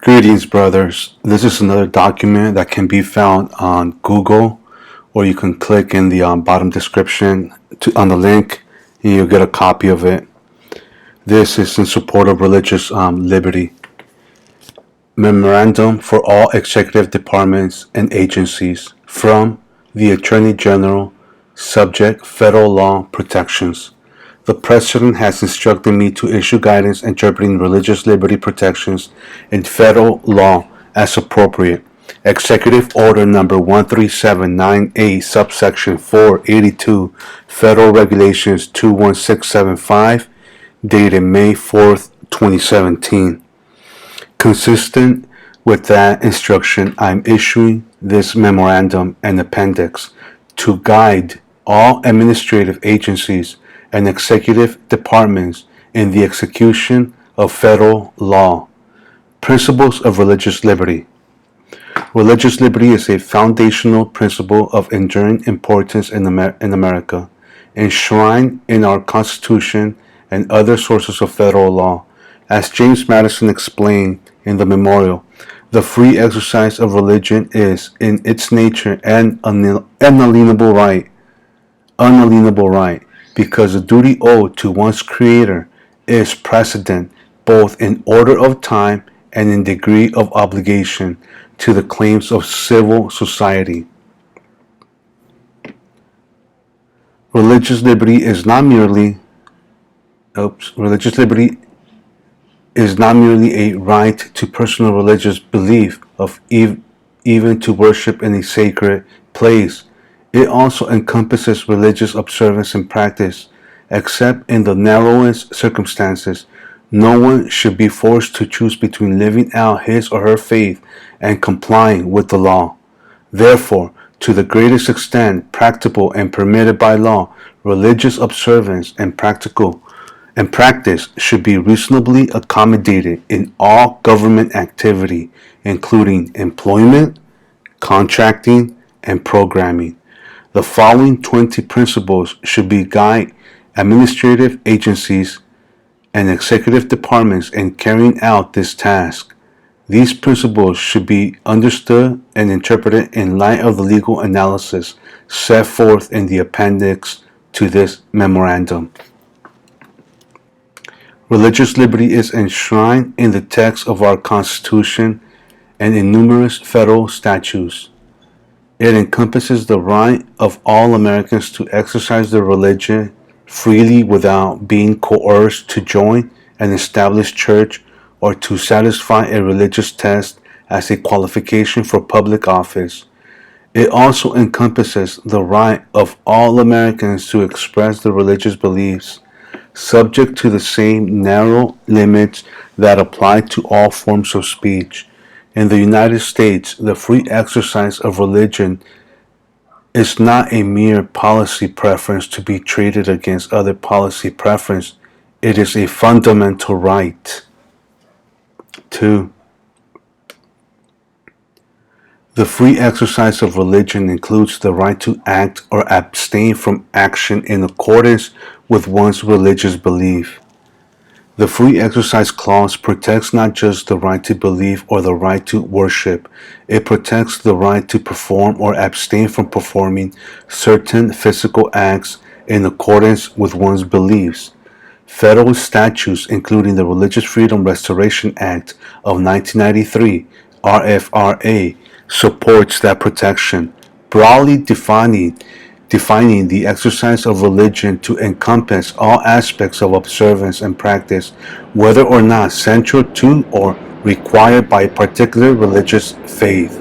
Greetings, brothers. This is another document that can be found on Google, or you can click in the bottom description on the link, and you'll get a copy of it. This is in support of religious liberty. Memorandum for all executive departments and agencies from the Attorney General, subject federal law protections. The President has instructed me to issue guidance interpreting religious liberty protections in federal law as appropriate. Executive Order Number 13798, subsection 482, Federal Regulations 21675, dated May 4th, 2017. Consistent with that instruction, I'm issuing this memorandum and appendix to guide all administrative agencies and executive departments in the execution of federal law. Principles of religious liberty. Religious liberty is a foundational principle of enduring importance in America, enshrined in our Constitution and other sources of federal law. As James Madison explained in the memorial, the free exercise of religion is, in its nature, an unalienable right, because the duty owed to one's Creator is precedent, both in order of time and in degree of obligation, to the claims of civil society. Religious liberty is not merely a right to personal religious belief of even to worship in a sacred place. It also encompasses religious observance and practice, except in the narrowest circumstances. No one should be forced to choose between living out his or her faith and complying with the law. Therefore, to the greatest extent practicable and permitted by law, religious observance and practice should be reasonably accommodated in all government activity, including employment, contracting, and programming. The following 20 principles should be guide administrative agencies and executive departments in carrying out this task. These principles should be understood and interpreted in light of the legal analysis set forth in the appendix to this memorandum. Religious liberty is enshrined in the text of our Constitution and in numerous federal statutes. It encompasses the right of all Americans to exercise their religion freely without being coerced to join an established church or to satisfy a religious test as a qualification for public office. It also encompasses the right of all Americans to express their religious beliefs, subject to the same narrow limits that apply to all forms of speech. In the United States, the free exercise of religion is not a mere policy preference to be treated against other policy preference. It is a fundamental right. 2. The free exercise of religion includes the right to act or abstain from action in accordance with one's religious belief. The Free Exercise Clause protects not just the right to believe or the right to worship, it protects the right to perform or abstain from performing certain physical acts in accordance with one's beliefs. Federal statutes, including the Religious Freedom Restoration Act of 1993, RFRA, supports that protection, broadly defining the exercise of religion to encompass all aspects of observance and practice, whether or not central to or required by a particular religious faith.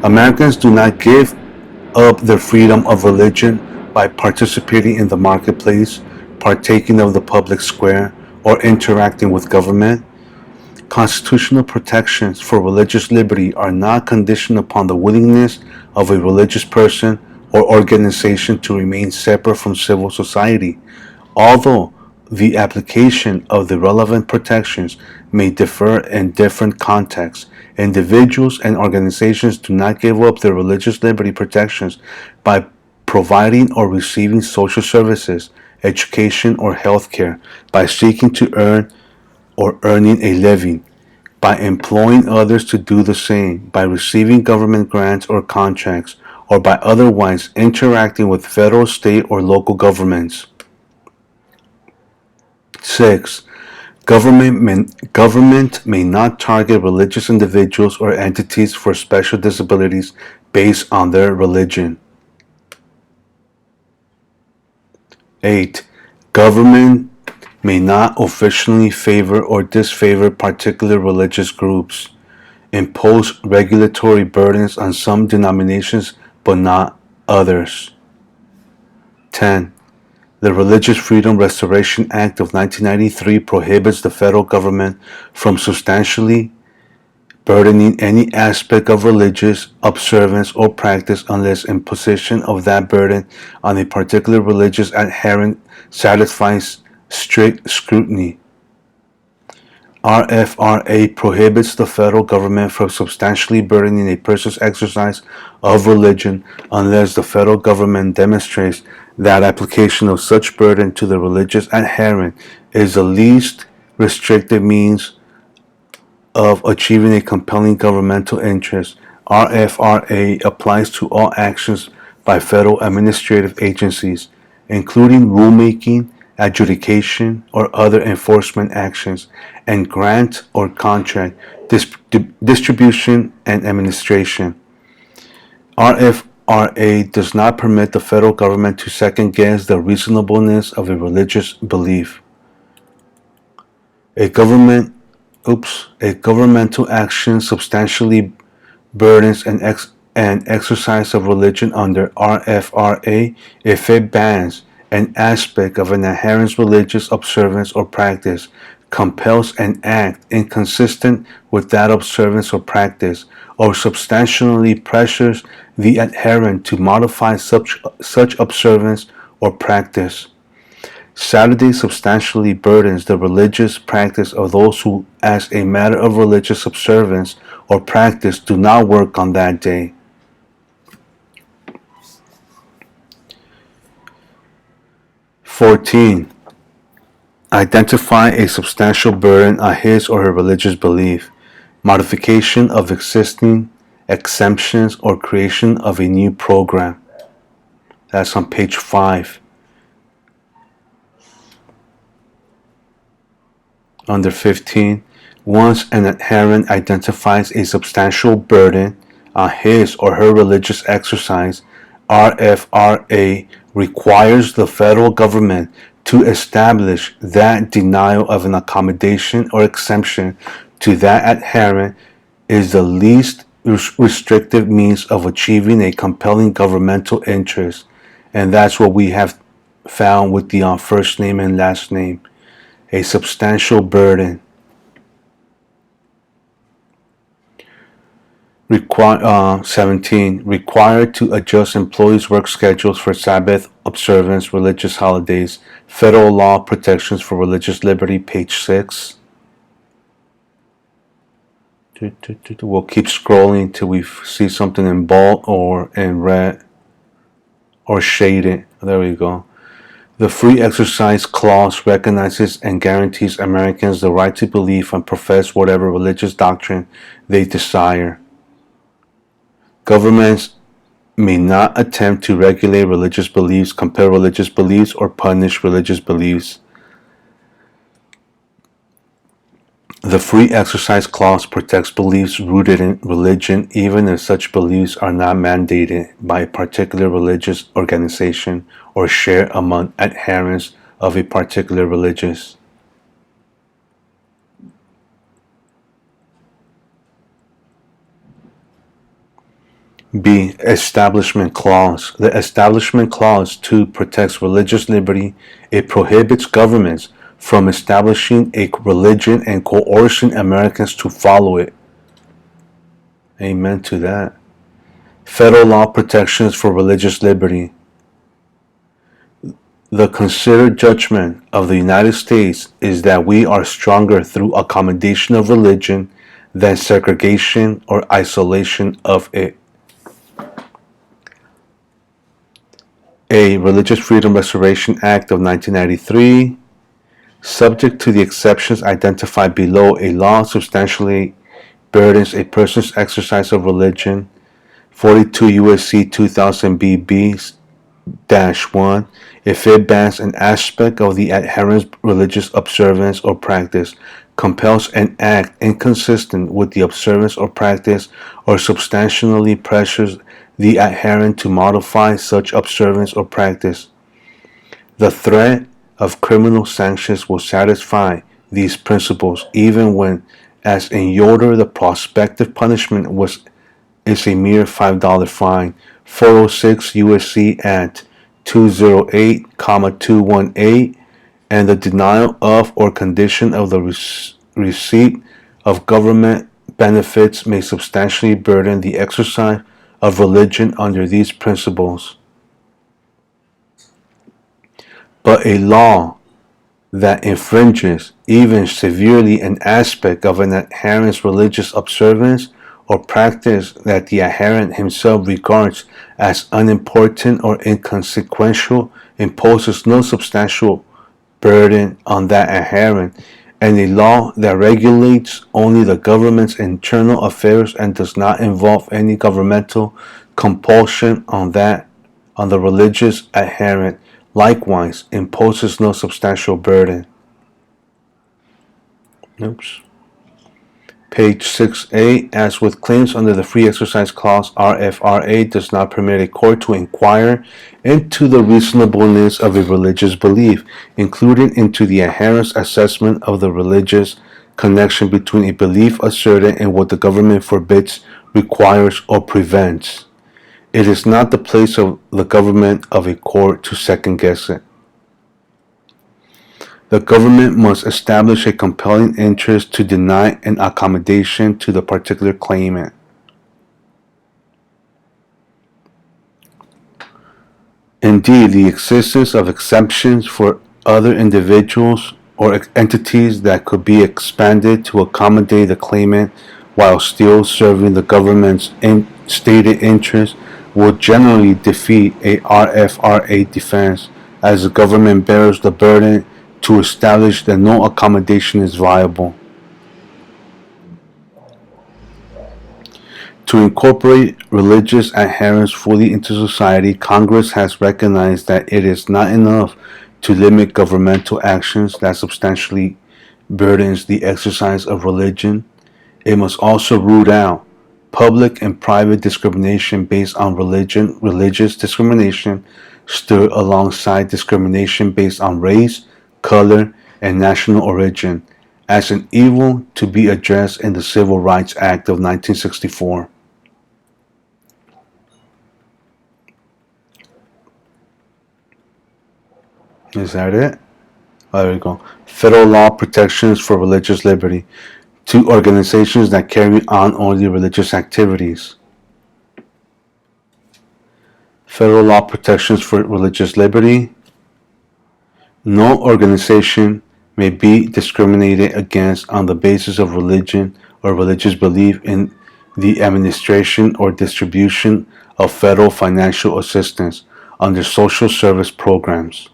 Americans do not give up their freedom of religion by participating in the marketplace, partaking of the public square, or interacting with government. Constitutional protections for religious liberty are not conditioned upon the willingness of a religious person or organization to remain separate from civil society. Although the application of the relevant protections may differ in different contexts, individuals and organizations do not give up their religious liberty protections by providing or receiving social services, education, or health care, by seeking to earn or earning a living, by employing others to do the same, by receiving government grants or contracts, or by otherwise interacting with federal, state, or local governments. 6. Government may not target religious individuals or entities for special disabilities based on their religion. 8. Government may not officially favor or disfavor particular religious groups, impose regulatory burdens on some denominations but not others. 10. The Religious Freedom Restoration Act of 1993 prohibits the federal government from substantially burdening any aspect of religious observance or practice unless imposition of that burden on a particular religious adherent satisfies strict scrutiny. RFRA prohibits the federal government from substantially burdening a person's exercise of religion unless the federal government demonstrates that application of such burden to the religious adherent is the least restrictive means of achieving a compelling governmental interest. RFRA applies to all actions by federal administrative agencies, including rulemaking, adjudication, or other enforcement actions, and grant or contract distribution and administration. RFRA does not permit the federal government to second guess the reasonableness of a religious belief. A governmental action substantially burdens an exercise of religion under RFRA if it bans an aspect of an adherent's religious observance or practice, compels an act inconsistent with that observance or practice, or substantially pressures the adherent to modify such observance or practice. Saturday substantially burdens the religious practice of those who, as a matter of religious observance or practice, do not work on that day. (14) Identify a substantial burden on his or her religious belief, modification of existing exemptions, or creation of a new program. That's on page 5. Under 15, once an adherent identifies a substantial burden on his or her religious exercise, RFRA requires the federal government to establish that denial of an accommodation or exemption to that adherent is the least restrictive means of achieving a compelling governmental interest. And that's what we have found with the first name and last name. A substantial burden. 17. Required to adjust employees' work schedules for Sabbath observance, religious holidays, federal law protections for religious liberty, page 6. We'll keep scrolling till we see something in bold or in red or shaded. There we go. The Free Exercise Clause recognizes and guarantees Americans the right to believe and profess whatever religious doctrine they desire. Governments may not attempt to regulate religious beliefs, compel religious beliefs, or punish religious beliefs. The Free Exercise Clause protects beliefs rooted in religion even if such beliefs are not mandated by a particular religious organization or shared among adherents of a particular religious. B. Establishment Clause. The Establishment Clause 2 protects religious liberty. It prohibits governments from establishing a religion and coercing Americans to follow it. Amen to that. Federal law protections for religious liberty. The considered judgment of the United States is that we are stronger through accommodation of religion than segregation or isolation of it. A. Religious Freedom Restoration Act of 1993. Subject to the exceptions identified below, a law substantially burdens a person's exercise of religion. 42 U.S.C. 2000 BB-1 if it bans an aspect of the adherent's religious observance or practice, compels an act inconsistent with the observance or practice, or substantially pressures the adherent to modify such observance or practice. The threat of criminal sanctions will satisfy these principles even when, as in Ordr, the prospective punishment is a mere $5 fine. 406 U.S.C. at 208,218, and the denial of or condition of the receipt of government benefits may substantially burden the exercise of religion under these principles. But a law that infringes, even severely, an aspect of an adherent's religious observance or practice that the adherent himself regards as unimportant or inconsequential imposes no substantial burden on that adherent, and a law that regulates only the government's internal affairs and does not involve any governmental compulsion on the religious adherent likewise imposes no substantial burden. Oops. Page 6A. As with claims under the Free Exercise Clause, RFRA does not permit a court to inquire into the reasonableness of a religious belief, including into the adherent's assessment of the religious connection between a belief asserted and what the government forbids, requires, or prevents. It is not the place of the government of a court to second-guess it. The government must establish a compelling interest to deny an accommodation to the particular claimant. Indeed, the existence of exceptions for other individuals or entities that could be expanded to accommodate the claimant while still serving the government's stated interest will generally defeat a RFRA defense, as the government bears the burden to establish that no accommodation is viable. To incorporate religious adherents fully into society, Congress has recognized that it is not enough to limit governmental actions that substantially burdens the exercise of religion. It must also root out public and private discrimination based on religious discrimination stood alongside discrimination based on race, color, and national origin as an evil to be addressed in the Civil Rights Act of 1964. Is that it? Oh, there we go. Federal law protections for religious liberty to organizations that carry on only religious activities. Federal law protections for religious liberty. No organization may be discriminated against on the basis of religion or religious belief in the administration or distribution of federal financial assistance under social service programs.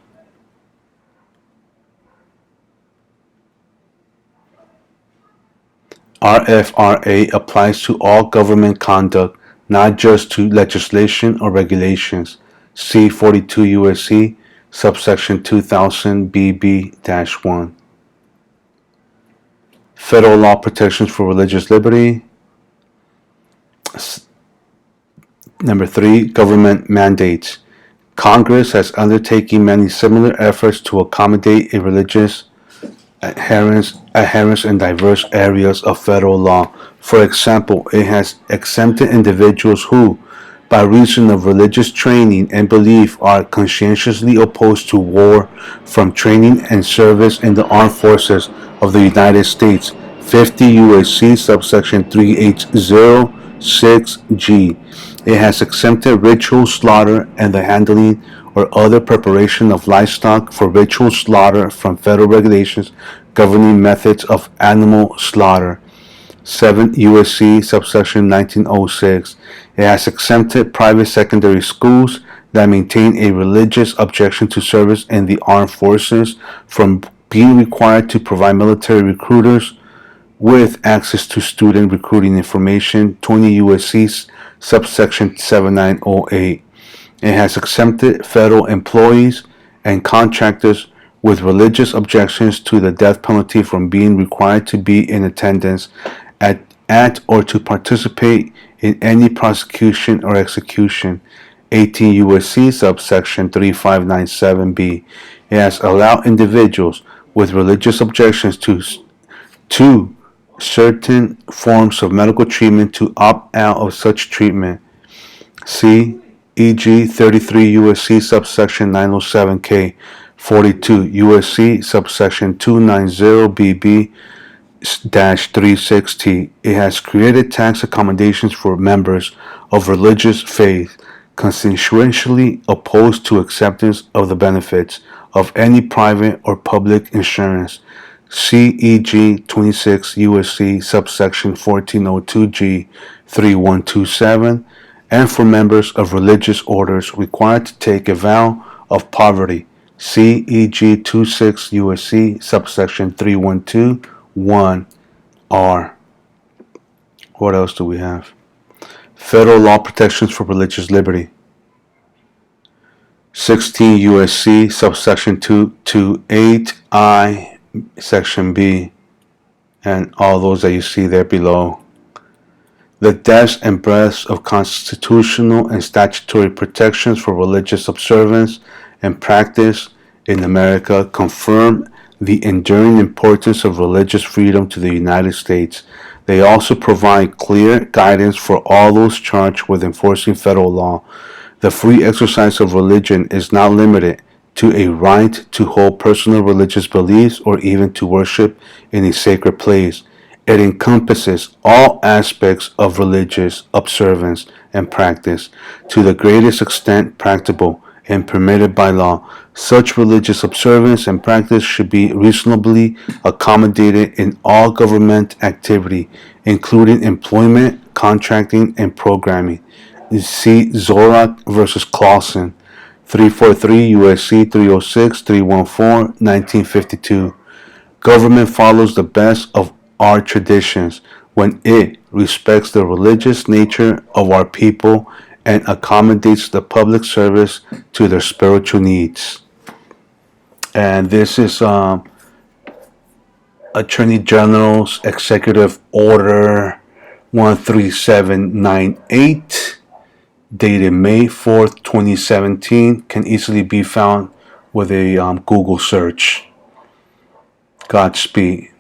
RFRA applies to all government conduct, not just to legislation or regulations. See 42 U.S.C. subsection 2000 BB-1. Federal law protections for religious liberty. Number 3, government mandates. Congress has undertaken many similar efforts to accommodate a religious adherence in diverse areas of federal law. For example, it has exempted individuals who, by reason of religious training and belief, are conscientiously opposed to war from training and service in the armed forces of the United States. 50 U.S.C. subsection 380(6)(g). It has exempted ritual slaughter and the handling or other preparation of livestock for ritual slaughter from federal regulations governing methods of animal slaughter. 7 U.S.C. subsection 1906. It has exempted private secondary schools that maintain a religious objection to service in the armed forces from being required to provide military recruiters with access to student recruiting information, 20 U.S.C. subsection 7908. It has exempted federal employees and contractors with religious objections to the death penalty from being required to be in attendance at or to participate in any prosecution or execution, 18 U.S.C. subsection 3597B. It has allowed individuals with religious objections to certain forms of medical treatment to opt out of such treatment. See, e.g., 33 U.S.C. subsection 907K, 42 U.S.C. subsection 290BB-360. It has created tax accommodations for members of religious faith conscientiously opposed to acceptance of the benefits of any private or public insurance. CEG 26 U.S.C. subsection 1402G 3127, and for members of religious orders required to take a vow of poverty. CEG 26 U.S.C. subsection 3121R. What else do we have? Federal law protections for religious liberty. 16 U.S.C. subsection 228I section B, and all those that you see there below. The depth and breadth of constitutional and statutory protections for religious observance and practice in America confirm the enduring importance of religious freedom to the United States. They also provide clear guidance for all those charged with enforcing federal law. The free exercise of religion is not limited to a right to hold personal religious beliefs or even to worship in a sacred place. It encompasses all aspects of religious observance and practice to the greatest extent practicable and permitted by law. Such religious observance and practice should be reasonably accommodated in all government activity, including employment, contracting, and programming. See Zorak versus Clausen, 343 U.S.C. 306 314 1952. Government follows the best of our traditions when it respects the religious nature of our people and accommodates the public service to their spiritual needs. And this is Attorney General's Executive Order 13798, dated May 4th, 2017, can easily be found with a Google search. Godspeed.